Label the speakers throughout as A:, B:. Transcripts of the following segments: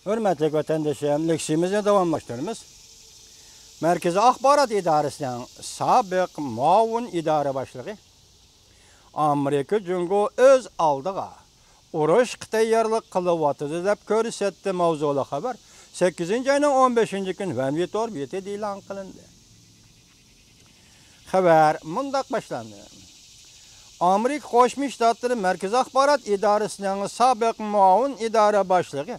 A: Hürmetli vatandaşlarım, leksimizni davamlaştırırız. Merkezi Axbarat İdarəsinin sabiq muavin idare başlığı Amerika Cungo öz aldığa uruş tayyorlik qilyapti deb ko'rsatdi mavzuli xabar 8-ayning 15-kun Vanvitor betida e'lon qilindi. Xabar mundaq boshlandi. Amerika Qo'shma Shtatlari Markaziy Axborot idorasining sobiq muavin idora boshlig'i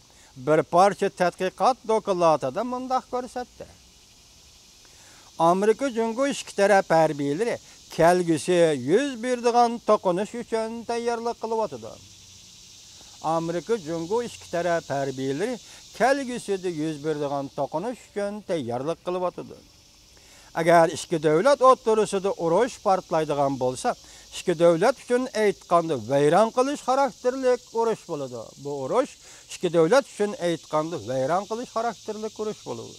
A: bir parcha tadqiqot dokladida mundaq ko'rsatdi. Amerika Cungo ikki taraf harbiyleri kelgusi yüz berdigan to'qinish uchun tayyorlik qilyapti. Amerika Cungo ikki taraf harbiyleri kelgusida yüz berdigan to'qinish uchun tayyorlik qilyapti. Agar ikki davlat o'rtasida urush portlaydigan bo'lsa, ikki davlat uchun aytganda vayron qilish xarakterli urush bo'ladi. Bu urush ikki davlat uchun aytganda vayron qilish xarakterli urush bo'ladi.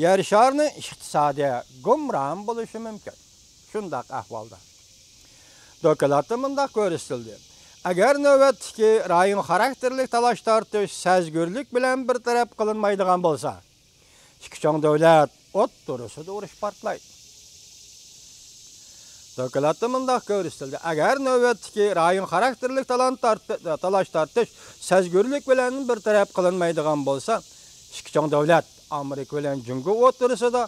A: Yer şarını iqtisodiy gumron bo'lishi mumkin. Shundaq ahvolda. Dokladda mundaq ko'rsatildi. Agar navbatdagi rayon xarakterli talash tortish sezgurlik bilan bir taraf qilinmaydigan bo'lsa, ikki cho'ng davlat o'rtasida urush portlaydi. Dokladda mundaq ko'rsatildi. Agar navbatdagi rayon xarakterli talash tortish sezgurlik bilan bir taraf qilinmaydigan bo'lsa, ikki cho'ng davlat Amerika bilan Cungo o'rtasida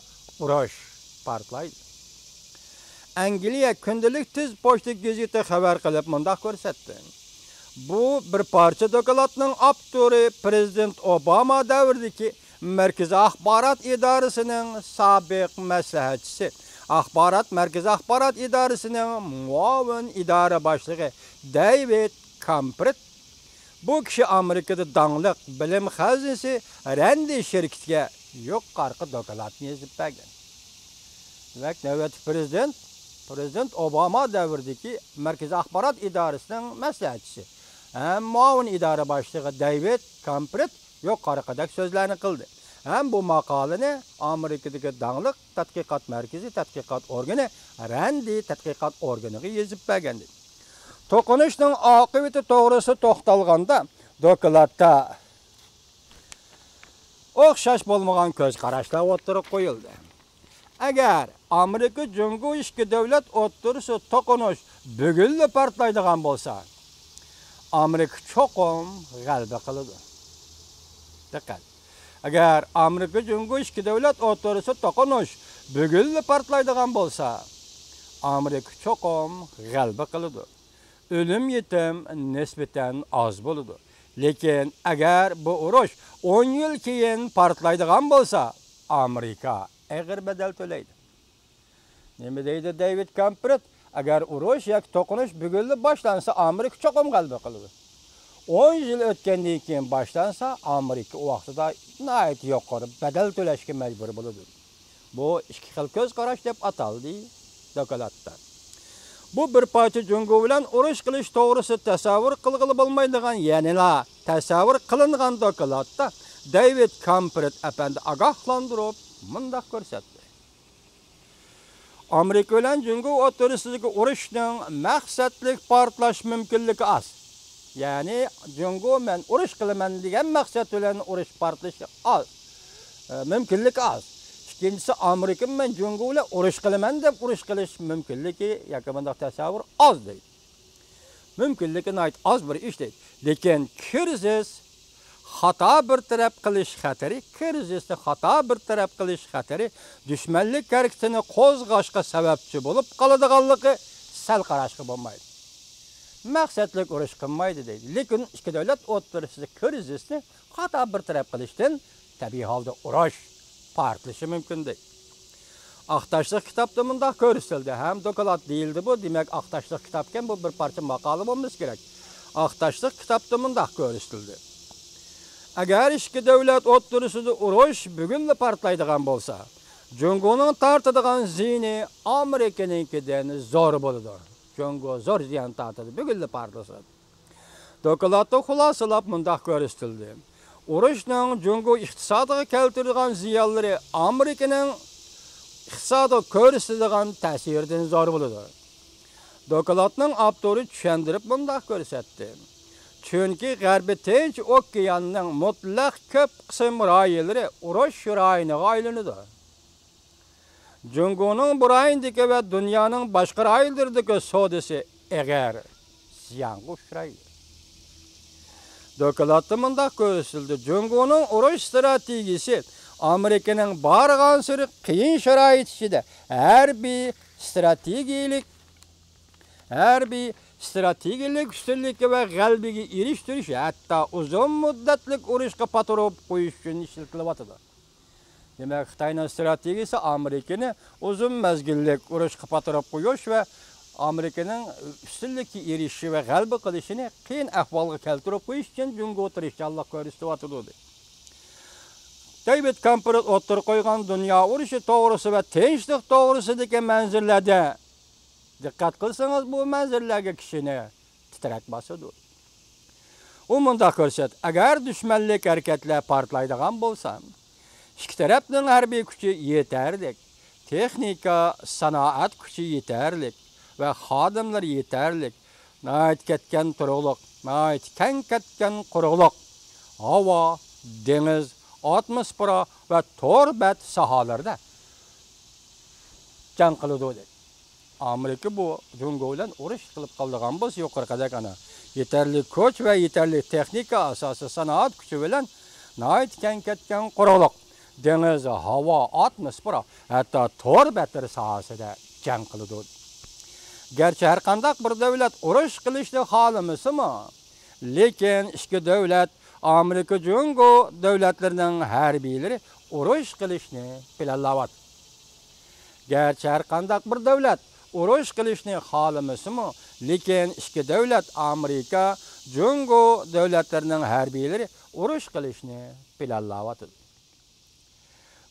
A: urush portlaydi. Angliya kundalik tez pochta gazeti xabar qilib mundaq ko'rsatdi. Bu bir parcha dokladning avtori Prezident Obama davridagi Markaziy Axborot idorasining sobiq maslahatchisi, Markaziy Axborot idorasining muavin idora boshlig'i David Campbell. Bu kishi Amerikada dangliq bilim xazinasi Randi shirkatiga yuqorqi dokladni yozib bergan. Vaqt navbatdagi Prezident Obama davridagi Markaziy Axborot idorasining maslahatchisi, muavin idora boshlig'i David Campbell yuqorqidagi so'zlarni qildi. Ham bu maqolani Amerikadagi dangliq tadqiqot markazi tadqiqot organi Randi tadqiqot organiga yozib bergan. To'qinishning oqibati to'g'risi to'xtalganda dokladda o'xshash bo'lmagan ko'z qarashlar o'tirib qo'yildi. Agar Amerika Cungo ikki davlat o'rtasida to'qinish bugunla portlaydigan bo'lsa, Amerika cho'qim g'alaba qiladi. Diqqat. Agar Amerika Cungo ikki davlat o'rtasida to'qinish bugunla portlaydigan bo'lsa, Amerika cho'qim g'alaba qiladi. Ölüm yetim nisbeten az bo'ladi. Lekin agar bu urush 10 yil keyin portlaydigan bo'lsa, Amerika og'ir bedel to'laydi. Nima deydi David Campbell? Agar urush yoki to'qinish bugun boshlansa, Amerika cho'qim g'alaba qiladi. 10 yil o'tgandan keyin boshlansa, Amerika u vaqtida nihoyat yuqori bedel to'lashga majbur bo'ladi. Bu ikki xil ko'z qarash deb ataldi dokladda. Bu bir parça Cungo bilan urush qilish to'g'risida tasavvur qilg'ili bo'lmaydigan, ya'nila tasavvur qilingan dokladda David Campbell apandi ogohlantirib mundaq ko'rsatdi. Amerika bilan Cungo o'rtasidagi urushning maqsadlik portlash mumkinligi az. Ya'ni Cungo men urush qilaman degan maqsad bilan urush portlashi az. Mumkinligi az. İkincisi Amerika men Cungo ile urush qilaman deb urush qilish mumkinligi yoki bunday tasavvur az deydi. Mumkinligi az bir ish deydi. Lekin krizis xato bir taraf qilish xatari, krizisni xato bir taraf qilish xatari dushmanlik harakatini qo'zg'ashga sababchi bo'lib qoladiganligi sal qarashga bo'lmaydi. Maqsadlik urush qilmaydi deydi. Lekin ikki davlat o'rtasida krizisni xato bir taraf qilishdan tabiiy holda urush portlashi mumkin deydi. Aqtashliq kitobda mundaq ko'rsatildi. Ham doklad deyildi bu. Demak, aqtashliq kitobgan bu bir parcha maqola bo'lmasi kerak. Aqtashliq kitobda mundaq ko'rsatildi. Agar ikki davlat o'rtasida urush bugunla portlaydigan bo'lsa, Cungoning tortadigan ziyni Amerikanikidan zo'r bo'ladi. Cungo zo'r ziyon tortadi, bugunla portlasa. Dokladda xulosalab mundaq ko'rsatildi. Urushning Cungo iqtisodiga keltirgan ziyonlari Amerikaning iqtisodiga ko'rsatadigan ta'siridan zo'r bo'ladi. Dokladning avtori tushuntirib mundaq ko'rsatdi. Çünkü G'arbi Tinch okeanının mutlaq köp qism rayonlari urush rayoniga aylanadi. Jungo'nun bu rayondagi ve dünyanın başka rayonlaridagi savdosi eğer ziyanga uchraydi. Dokladda mundaq ko'rsatildi. Jungo'nun urush strategiyasi Amerika'nın barğansiri qiyin sharoit ichida har bir strategik üstünlükü ve g'alabaga erishtirish, hatta uzun muddatlik urushga patrop qo'yish uchun ishlatilyapti. Demek Xitoyning strategiyasi Amerikani uzun mezgillik urushga patrop qo'yish ve Amerika'nın üstünlükü erişişi ve g'alaba qilishini qiyin ahvolga keltirib qo'yish uchun Jungo tirishchanlik ko'rsatyapti. David Cameron o'ttirib qo'ygan dunyo urushi to'g'risi ve tinchlik to'g'risidagi manzillarda diqqat qilsangiz bu manzillarga kishini titratmasadi. U mundaq ko'rsat, agar dushmanlik harakatlar portlaydigan bo'lsa, ikki tarafning harbiy kuchi yetarlik, texnika, sanoat kuchi yetarlik ve xodimlar yetarlik, nait ketgan turug'liq, nait keng ketgan quruqliq, havo, dengiz, atmosfera ve torbat sahalarda jang qiladi. Amerika bu Jungo bilan urush qilib qoldigan bo'lsa, yuqorqadek ana yetarli kuch ve yetarli texnika asosi sanoat kuchi bilan nait keng ketgan quruqliq, dengiz, havo, atmosfera, hatta torbatlar sahasida jang qiladi. Gerçi her qandaq bir davlat urush qilishni xohlamasimi, lekin ikki davlat Amerika Jungo davlatlarining harbiylari urush qilishni planlayapti. Gerçi her qandaq bir davlat urush qilishni xohlamasimi, lekin ikki davlat Amerika Jungo davlatlarining harbiylari urush qilishni planlayapti.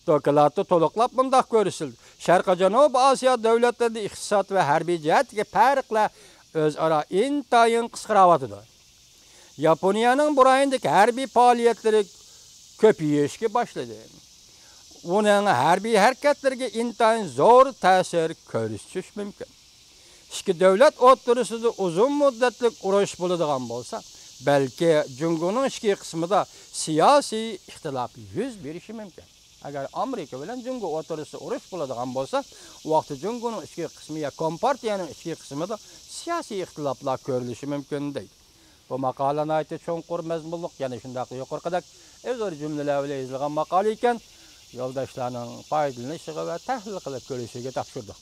A: Dokladda to'liqlab bundaq ko'rsatildi. Sharq Janub Osiyo davlatlarida iqtisod va harbiy jihatdagi farqlar o'zaro intayin qisqaryapti. Yaponiyaning bu rayondagi harbiy faoliyatlari ko'payishga boshladi. Uning harbiy harakatlariga intayin zo'r ta'sir ko'rsatish mumkin. Ikki davlat o'rtasida uzun muddatli urush bo'ladigan bo'lsa, balki Jungoning ichki qismida siyosiy ixtilof yuz berishi mumkin. Agar Amerika bilan Jungo o'rtasida urush bo'ladigan bo'lsa, u vaqtda Jungoning ichki qismi ya kompartiyaning ichki qismida siyosiy ixtiloflar ko'rilishi mumkin deydi. Bu maqolani aytib cho'nqur mazmunliq, ya'ni shundaq yuqorqadek o'zar jumlalar bilan yozilgan maqola ekan, yo'ldoshlarning foydalanishiga va tahlil qilib ko'rishiga topshirdik.